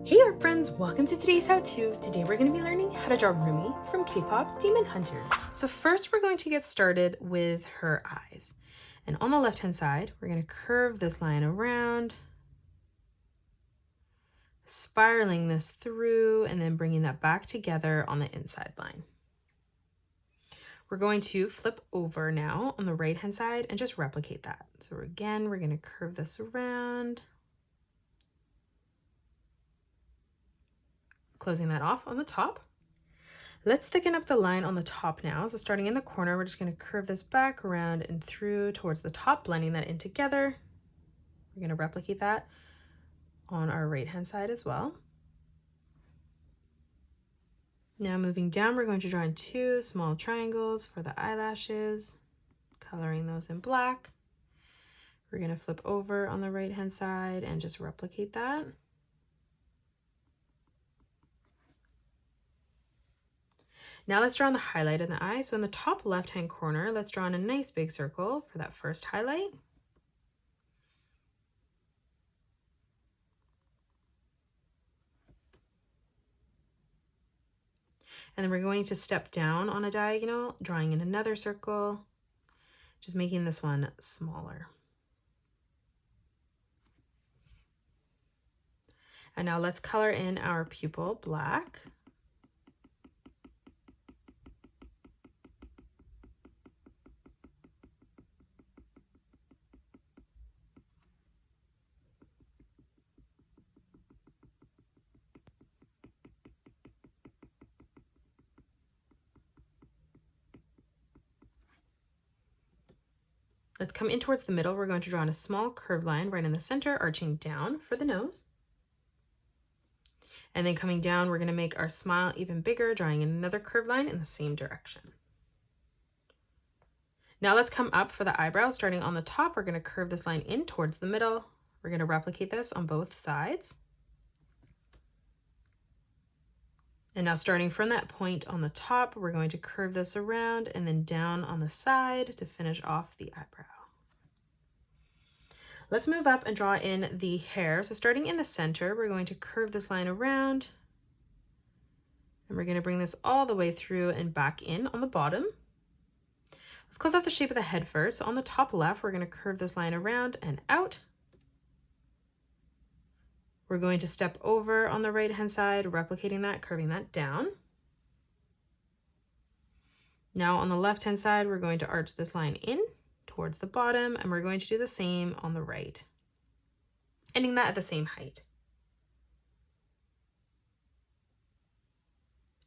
Hey there friends, welcome to today's how-to. Today we're going to be learning how to draw Rumi from K-pop Demon Hunters. So first we're going to get started with her eyes. And on the left hand side, we're going to curve this line around, spiraling this through and then bringing that back together on the inside line. We're going to flip over now on the right hand side and just replicate that. So again, we're going to curve this around, closing that off on the top. Let's thicken up the line on the top now. So starting in the corner, we're just going to curve this back around and through towards the top, blending that in together. We're going to replicate that on our right hand side as well. Now moving down, we're going to draw in two small triangles for the eyelashes, coloring those in black. We're going to flip over on the right hand side and just replicate that. Now let's draw on the highlight in the eye. So in the top left-hand corner, let's draw in a nice big circle for that first highlight. And then we're going to step down on a diagonal, drawing in another circle, just making this one smaller. And now let's color in our pupil black. Let's come in towards the middle. We're going to draw in a small curved line right in the center, arching down for the nose. And then coming down, we're going to make our smile even bigger, drawing in another curved line in the same direction. Now let's come up for the eyebrow. Starting on the top, we're going to curve this line in towards the middle. We're going to replicate this on both sides. And now starting from that point on the top, we're going to curve this around and then down on the side to finish off the eyebrow. Let's move up and draw in the hair. So starting in the center, we're going to curve this line around and we're going to bring this all the way through and back in on the bottom. Let's close off the shape of the head first. So on the top left, we're going to curve this line around and out. We're going to step over on the right hand side, replicating that, curving that down. Now on the left hand side, we're going to arch this line in towards the bottom, and we're going to do the same on the right, ending that at the same height.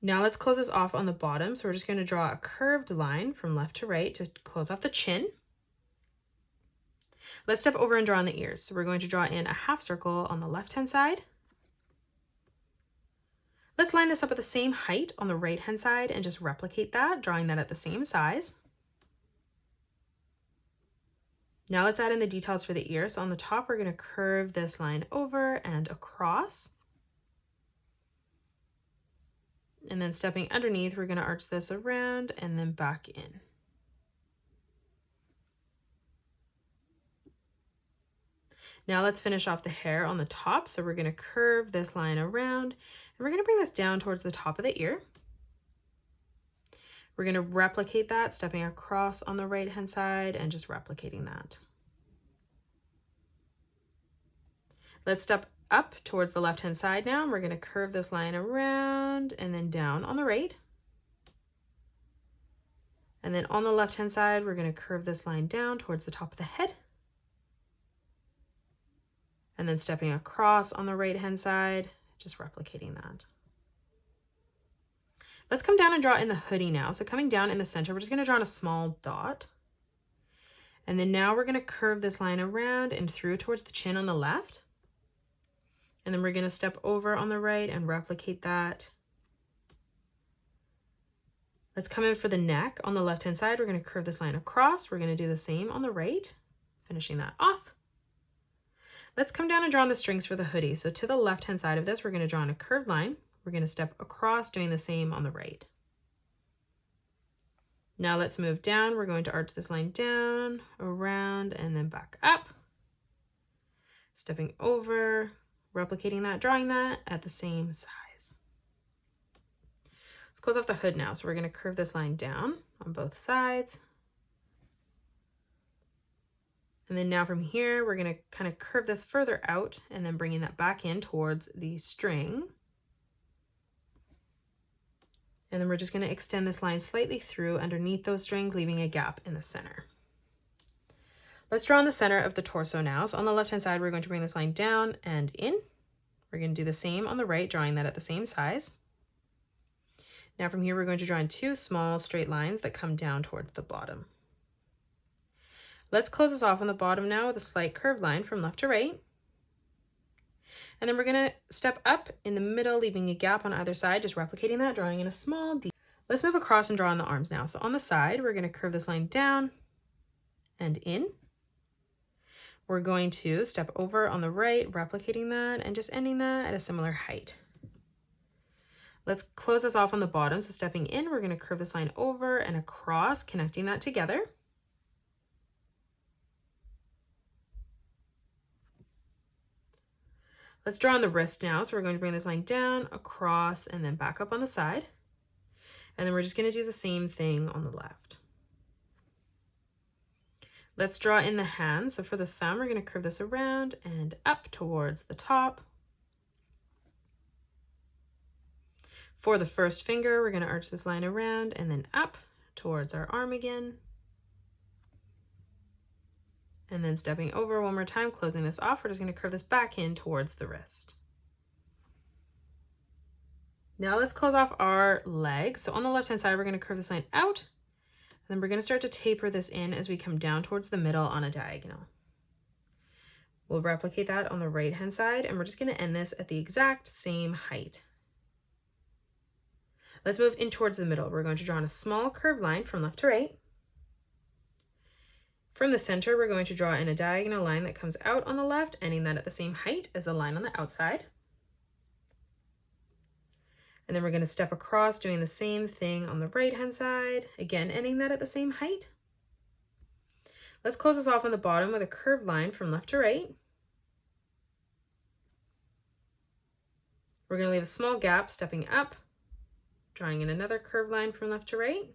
Now let's close this off on the bottom. So we're just going to draw a curved line from left to right to close off the chin. Let's step over and draw on the ears. So we're going to draw in a half circle on the left-hand side. Let's line this up at the same height on the right-hand side and just replicate that, drawing that at the same size. Now let's add in the details for the ear. So on the top, we're going to curve this line over and across. And then stepping underneath, we're going to arch this around and then back in. Now let's finish off the hair on the top. So we're going to curve this line around and we're going to bring this down towards the top of the ear. We're going to replicate that, stepping across on the right hand side and just replicating that. Let's step up towards the left hand side now. And we're going to curve this line around and then down on the right. And then on the left hand side, we're going to curve this line down towards the top of the head. And then stepping across on the right hand side, just replicating that. Let's come down and draw in the hoodie now. So coming down in the center, we're just going to draw in a small dot. And then now we're going to curve this line around and through towards the chin on the left. And then we're going to step over on the right and replicate that. Let's come in for the neck. On the left hand side, we're going to curve this line across. We're going to do the same on the right, finishing that off. Let's come down and draw on the strings for the hoodie. So to the left hand side of this, we're going to draw in a curved line. We're going to step across, doing the same on the right. Now let's move down. We're going to arch this line down, around, and then back up. Stepping over, replicating that, drawing that at the same size. Let's close off the hood now. So we're going to curve this line down on both sides. And then now from here, we're going to kind of curve this further out and then bringing that back in towards the string. And then we're just going to extend this line slightly through underneath those strings, leaving a gap in the center. Let's draw in the center of the torso now. So on the left-hand side, we're going to bring this line down and in. We're going to do the same on the right, drawing that at the same size. Now from here, we're going to draw in 2 small straight lines that come down towards the bottom. Let's close this off on the bottom now with a slight curved line from left to right. And then we're going to step up in the middle, leaving a gap on either side, just replicating that, drawing in a small D. Let's move across and draw on the arms now. So on the side, we're going to curve this line down and in. We're going to step over on the right, replicating that and just ending that at a similar height. Let's close this off on the bottom. So stepping in, we're going to curve this line over and across, connecting that together. Let's draw on the wrist now. So we're going to bring this line down, across, and then back up on the side. And then we're just going to do the same thing on the left. Let's draw in the hand. So for the thumb, we're going to curve this around and up towards the top. For the first finger, we're going to arch this line around and then up towards our arm again. And then stepping over one more time, closing this off, we're just going to curve this back in towards the wrist. Now let's close off our leg. So on the left-hand side, we're going to curve this line out. And then we're going to start to taper this in as we come down towards the middle on a diagonal. We'll replicate that on the right-hand side, and we're just going to end this at the exact same height. Let's move in towards the middle. We're going to draw in a small curved line from left to right. From the center, we're going to draw in a diagonal line that comes out on the left, ending that at the same height as the line on the outside. And then we're going to step across, doing the same thing on the right-hand side, again, ending that at the same height. Let's close this off on the bottom with a curved line from left to right. We're going to leave a small gap, stepping up, drawing in another curved line from left to right.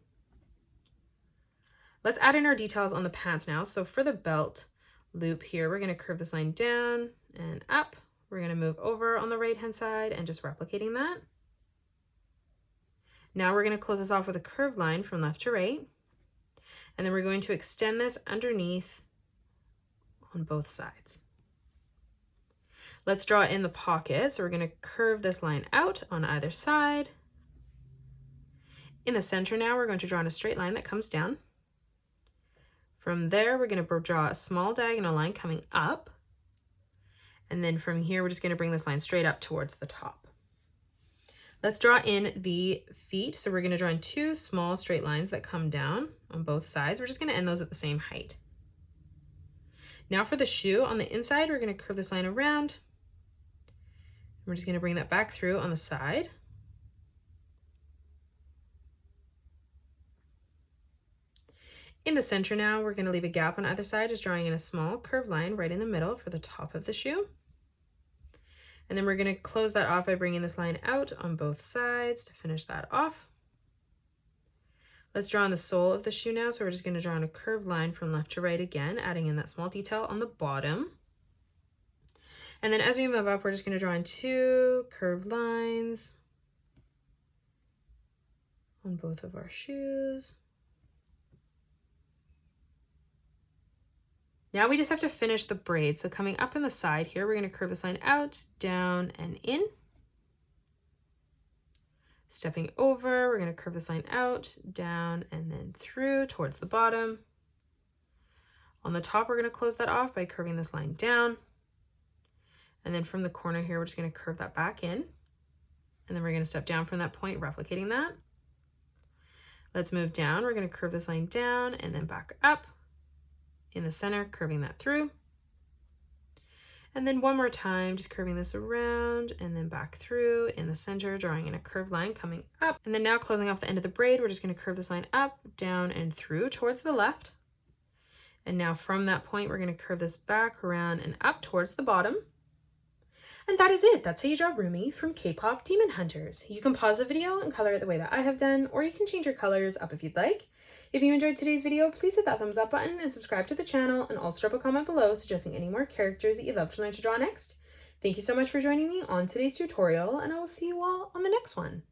Let's add in our details on the pants now. So for the belt loop here, we're going to curve this line down and up. We're going to move over on the right-hand side and just replicating that. Now we're going to close this off with a curved line from left to right. And then we're going to extend this underneath on both sides. Let's draw in the pocket. So we're going to curve this line out on either side. In the center now, we're going to draw in a straight line that comes down. From there, we're going to draw a small diagonal line coming up. And then from here, we're just going to bring this line straight up towards the top. Let's draw in the feet. So we're going to draw in 2 small straight lines that come down on both sides. We're just going to end those at the same height. Now for the shoe, on the inside, we're going to curve this line around. We're just going to bring that back through on the side. In the center now, we're going to leave a gap on either side, just drawing in a small curved line right in the middle for the top of the shoe. And then we're going to close that off by bringing this line out on both sides to finish that off. Let's draw on the sole of the shoe now. So we're just going to draw in a curved line from left to right again, adding in that small detail on the bottom. And then as we move up, we're just going to draw in 2 curved lines on both of our shoes. Now we just have to finish the braid. So coming up in the side here, we're going to curve this line out, down, and in. Stepping over, we're going to curve this line out, down, and then through towards the bottom. On the top, we're going to close that off by curving this line down. And then from the corner here, we're just going to curve that back in. And then we're going to step down from that point, replicating that. Let's move down. We're going to curve this line down and then back up. In the center, curving that through. And then one more time, just curving this around and then back through in the center, drawing in a curved line coming up. And then now closing off the end of the braid, we're just going to curve this line up, down, and through towards the left. And now from that point, we're going to curve this back around and up towards the bottom. And that is it. That's how you draw Rumi from K-pop Demon Hunters. You can pause the video and color it the way that I have done, or you can change your colors up if you'd like. If you enjoyed today's video, please hit that thumbs up button and subscribe to the channel, and also drop a comment below suggesting any more characters that you'd love to learn to draw next. Thank you so much for joining me on today's tutorial, and I will see you all on the next one.